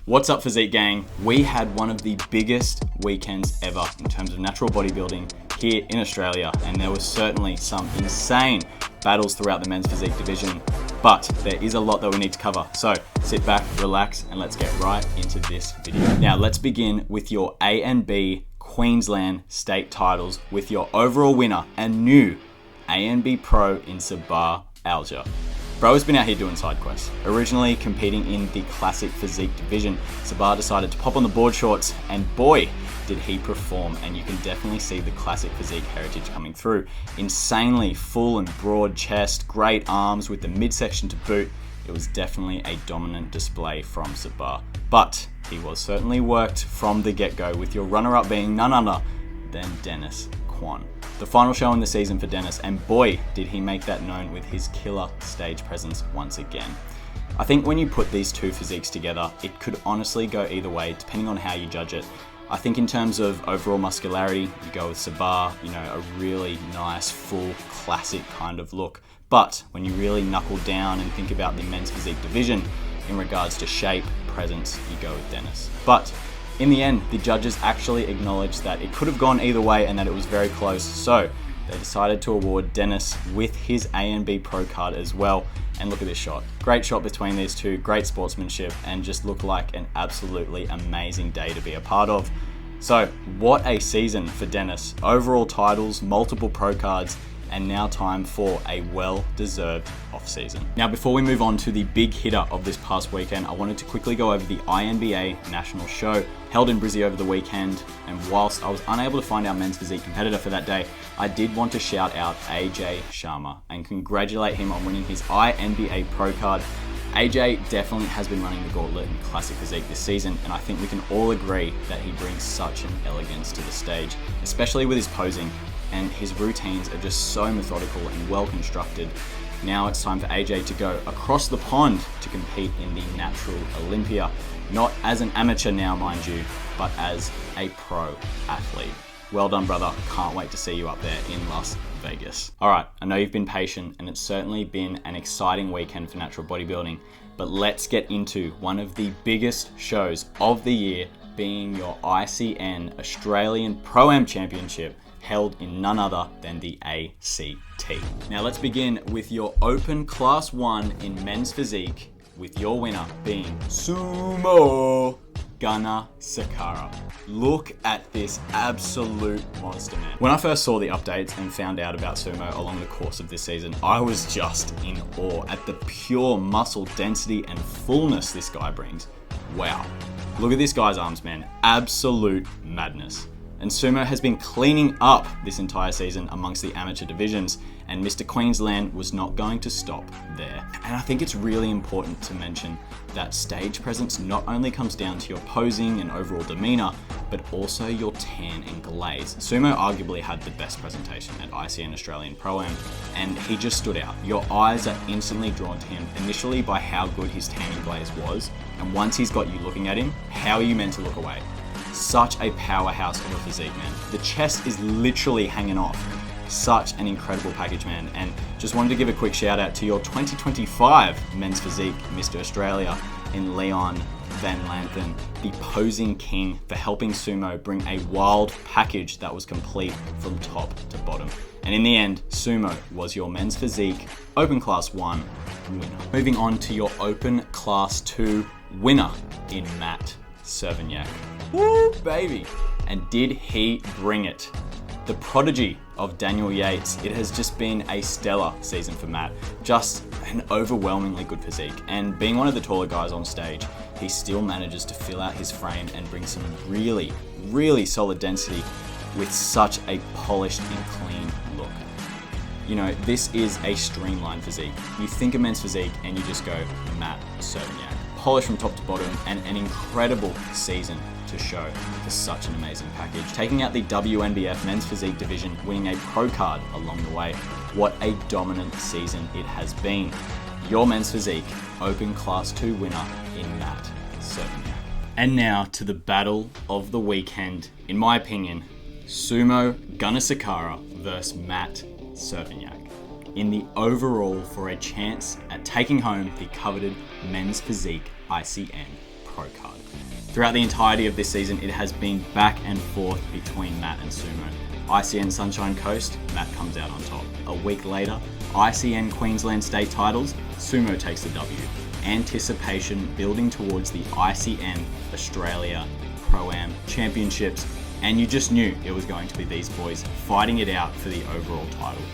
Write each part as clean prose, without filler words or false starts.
What's up, Physique gang? We had one of the biggest weekends ever in terms of natural bodybuilding here in Australia, and there was certainly some insane battles throughout the men's physique division, but there is a lot that we need to cover. So sit back, relax, and let's get right into this video. Now let's begin with your ANB Queensland State Titles with your overall winner and new ANB Pro in Sabah Alger. Bro has been out here doing side quests. Originally competing in the classic physique division, Sabah decided to pop on the board shorts, and boy, did he perform. And you can definitely see the classic physique heritage coming through. Insanely full and broad chest, great arms with the midsection to boot. It was definitely a dominant display from Sabah. But he was certainly worked from the get-go, with your runner-up being none other than Dennis Kwan. The final show in the season for Dennis, and boy, did he make that known with his killer stage presence once again. I think when you put these two physiques together, it could honestly go either way, depending on how you judge it. I think in terms of overall muscularity, you go with Sabah, a really nice, full, classic kind of look. But when you really knuckle down and think about the men's physique division, in regards to shape, presence, you go with Dennis. But in the end, the judges actually acknowledged that it could have gone either way and that it was very close. So they decided to award Dennis with his ANB Pro card as well. And look at this shot. Great shot between these two, great sportsmanship, and just looked like an absolutely amazing day to be a part of. So what a season for Dennis. Overall titles, multiple pro cards, and now time for a well-deserved off-season. Now, before we move on to the big hitter of this past weekend, I wanted to quickly go over the INBA National Show held in Brizzy over the weekend. And whilst I was unable to find our men's physique competitor for that day, I did want to shout out AJ Sharma and congratulate him on winning his INBA Pro card. AJ definitely has been running the gauntlet in classic physique this season, and I think we can all agree that he brings such an elegance to the stage, especially with his posing. And his routines are just so methodical and well constructed. Now it's time for AJ to go across the pond to compete in the Natural Olympia, not as an amateur now, mind you, but as a pro athlete. Well done, brother. Can't wait to see you up there in Las Vegas. All right, I know you've been patient, and it's certainly been an exciting weekend for natural bodybuilding, but let's get into one of the biggest shows of the year, being your ICN Australian Pro-Am Championship, held in none other than the ACT. Now let's begin with your open class 1 in men's physique, with your winner being Sumo Gunnar Sakara. Look at this absolute monster, man. When I first saw the updates and found out about Sumo along the course of this season, I was just in awe at the pure muscle density and fullness this guy brings. Wow. Look at this guy's arms, man. Absolute madness. And Sumo has been cleaning up this entire season amongst the amateur divisions, and Mr. Queensland was not going to stop there. And I think it's really important to mention that stage presence not only comes down to your posing and overall demeanor, but also your tan and glaze. Sumo arguably had the best presentation at ICN Australian Pro-Am, and he just stood out. Your eyes are instantly drawn to him, initially by how good his tan and glaze was, and once he's got you looking at him, how are you meant to look away? Such a powerhouse of a physique, man. The chest is literally hanging off. Such an incredible package, man. And just wanted to give a quick shout out to your 2025 men's physique Mr. Australia in Leon Van Lanthen, the posing king, for helping Sumo bring a wild package that was complete from top to bottom. And in the end, Sumo was your men's physique open class 1 winner. Moving on to your open class 2 winner in Matt Cervignac. Woo, baby. And did he bring it? The prodigy of Daniel Yates. It has just been a stellar season for Matt. Just an overwhelmingly good physique. And being one of the taller guys on stage, he still manages to fill out his frame and bring some really, really solid density with such a polished and clean look. This is a streamlined physique. You think of men's physique and you just go, Matt Cervignac. Polished from top to bottom, and an incredible season to show for such an amazing package. Taking out the WNBF men's physique division, winning a pro card along the way. What a dominant season it has been. Your men's physique open class 2 winner in Matt Cervignac. And now to the battle of the weekend. In my opinion, Sumo Gunnar Sakara versus Matt Cervignac in the overall for a chance at taking home the coveted men's physique ICN Pro card. Throughout the entirety of this season, it has been back and forth between Matt and Sumo. ICN Sunshine Coast, Matt comes out on top. A week later, ICN Queensland State Titles, Sumo takes the W. Anticipation building towards the ICN Australia Pro-Am Championships, and you just knew it was going to be these boys fighting it out for the overall title.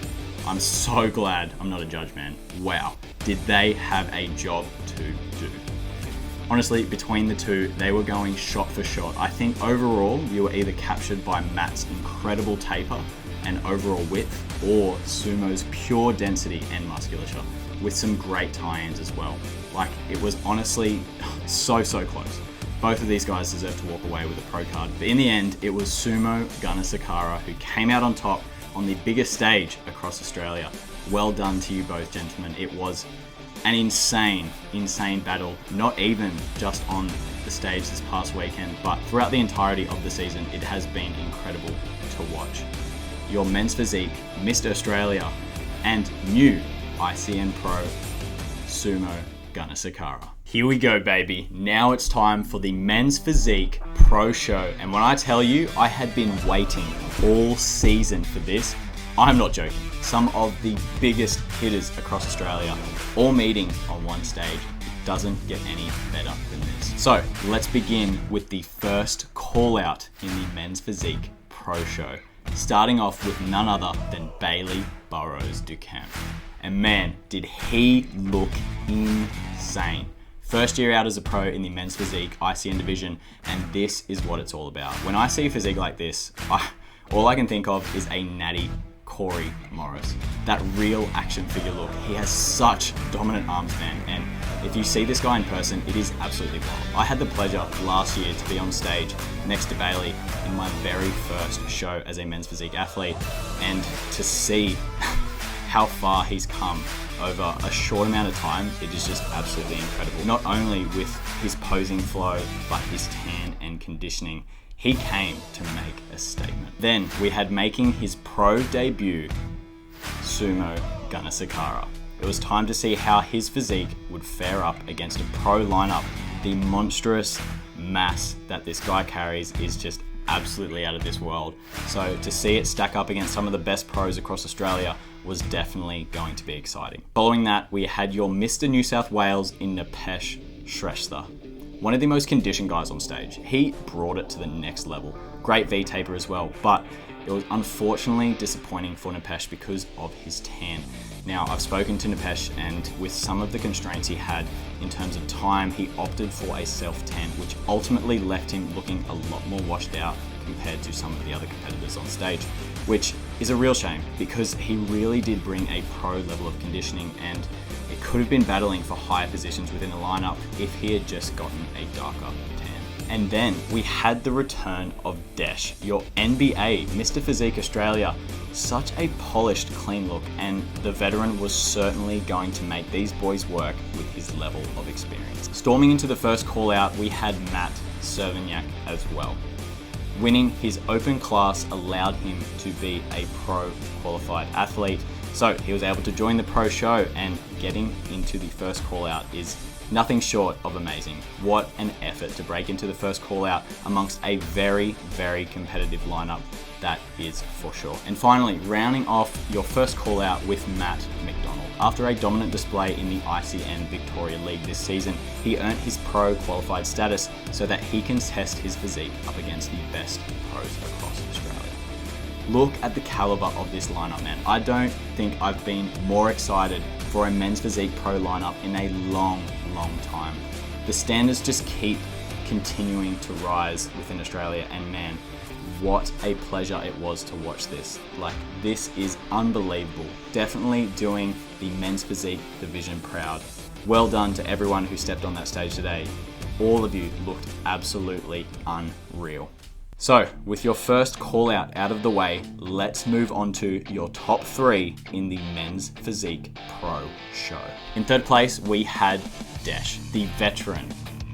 I'm so glad I'm not a judge, man. Wow, did they have a job to do. Honestly, between the two, they were going shot for shot. I think overall, you were either captured by Matt's incredible taper and overall width, or Sumo's pure density and musculature, with some great tie-ins as well. Like, it was honestly so close. Both of these guys deserve to walk away with a pro card, but in the end, it was Sumo Gunner who came out on top on the biggest stage across Australia. Well done to you both, gentlemen. It was an insane battle, not even just on the stage this past weekend, but throughout the entirety of the season, it has been incredible to watch. Your men's physique, Mr. Australia, and new ICN Pro, Sumo Gunner. Here we go, baby. Now it's time for the Men's Physique Pro Show. And when I tell you, I had been waiting all season for this, I'm not joking. Some of the biggest hitters across Australia all meeting on one stage. It doesn't get any better than this. So let's begin with the first call out in the Men's Physique Pro Show. Starting off with none other than Bailey Burrows Ducamp. And man, did he look insane. First year out as a pro in the men's physique ICN division, and this is what it's all about. When I see physique like this, all I can think of is a natty Corey Morris. That real action figure look. He has such dominant arms, man, and if you see this guy in person, it is absolutely wild. I had the pleasure last year to be on stage next to Bailey in my very first show as a men's physique athlete, and to see how far he's come over a short amount of time, it is just absolutely incredible. Not only with his posing flow, but his tan and conditioning. He came to make a statement. Then we had making his pro debut, Sumo Gunner. It was time to see how his physique would fare up against a pro lineup. The monstrous mass that this guy carries is just absolutely out of this world. So to see it stack up against some of the best pros across Australia was definitely going to be exciting. Following that, we had your Mr. New South Wales in Nipesh Shrestha. One of the most conditioned guys on stage. He brought it to the next level. Great V-taper as well, but it was unfortunately disappointing for Nipesh because of his tan. Now, I've spoken to Nipesh, and with some of the constraints he had in terms of time, he opted for a self-tan, which ultimately left him looking a lot more washed out compared to some of the other competitors on stage, which is a real shame because he really did bring a pro level of conditioning, and it could have been battling for higher positions within the lineup if he had just gotten a darker tan. And then we had the return of Desh, your NBA Mr. Physique Australia. Such a polished, clean look, and the veteran was certainly going to make these boys work with his level of experience. Storming into the first call out, we had Matt Cervenyak as well. Winning his open class allowed him to be a pro qualified athlete, so he was able to join the pro show, and getting into the first call out is nothing short of amazing. What an effort to break into the first call out amongst a very competitive lineup, that is for sure. And finally, rounding off your first call out with Matt McDonald. After a dominant display in the ICN Victoria League this season, he earned his pro qualified status so that he can test his physique up against the best pros across Australia. Look at the caliber of this lineup, man. I don't think I've been more excited for a men's physique pro lineup in a long time. The standards just keep continuing to rise within Australia, and man, what a pleasure it was to watch this. Like, this is unbelievable. Definitely doing the men's physique division proud. Well done to everyone who stepped on that stage today. All of you looked absolutely unreal. So, with your first call out of the way, let's move on to your top 3 in the Men's Physique Pro Show. In third place, we had Desh, the veteran.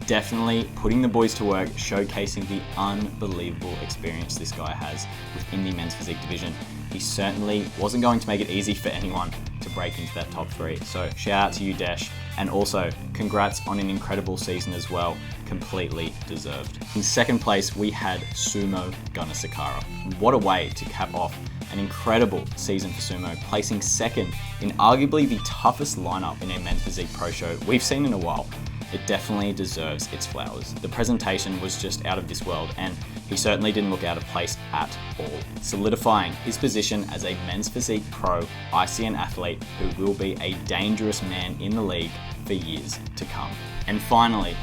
Definitely putting the boys to work, showcasing the unbelievable experience this guy has within the men's physique division. He certainly wasn't going to make it easy for anyone to break into that top 3. So shout out to you, Desh. And also, congrats on an incredible season as well, completely deserved. In second place, we had Sumo Gunasakara. What a way to cap off an incredible season for Sumo, placing second in arguably the toughest lineup in a men's physique pro show we've seen in a while. It definitely deserves its flowers. The presentation was just out of this world, and he certainly didn't look out of place at all, solidifying his position as a men's physique pro ICN athlete who will be a dangerous man in the league for years to come. And finally,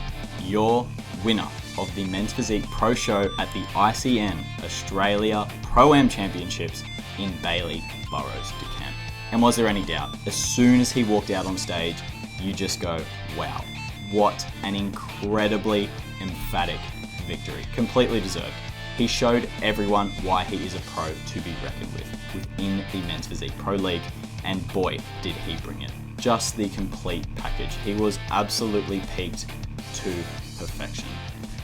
your winner of the men's physique pro show at the ICN Australia Pro-Am Championships in Bailey Burrows DeCamp. And was there any doubt? As soon as he walked out on stage, you just go, wow. What an incredibly emphatic victory. Completely deserved. He showed everyone why he is a pro to be reckoned with within the Men's Physique Pro League, and boy, did he bring it. Just the complete package. He was absolutely peaked to perfection.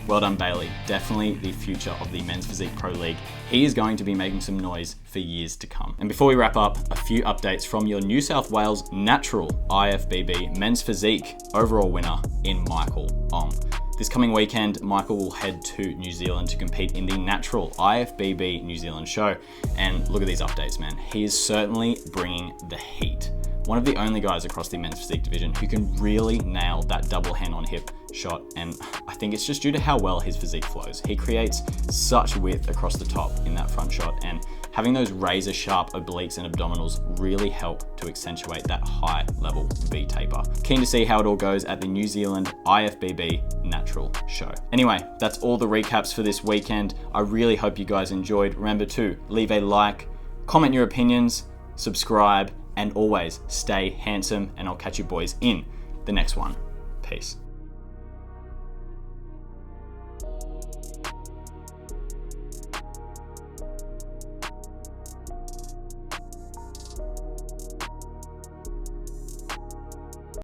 Well done, Bailey. Definitely the future of the Men's Physique Pro League. He is going to be making some noise for years to come. And before we wrap up, a few updates from your New South Wales Natural IFBB Men's Physique overall winner in MYKEL Ong. This coming weekend, MYKEL will head to New Zealand to compete in the Natural IFBB New Zealand show. And look at these updates, man. He is certainly bringing the heat. One of the only guys across the men's physique division who can really nail that double hand on hip shot, and I think it's just due to how well his physique flows. He creates such width across the top in that front shot, and having those razor sharp obliques and abdominals really help to accentuate that high level V taper. Keen to see how it all goes at the New Zealand IFBB Natural show. Anyway, that's all the recaps for this weekend. I really hope you guys enjoyed. Remember to leave a like, comment your opinions, subscribe, and always stay handsome, and I'll catch you boys in the next one. Peace.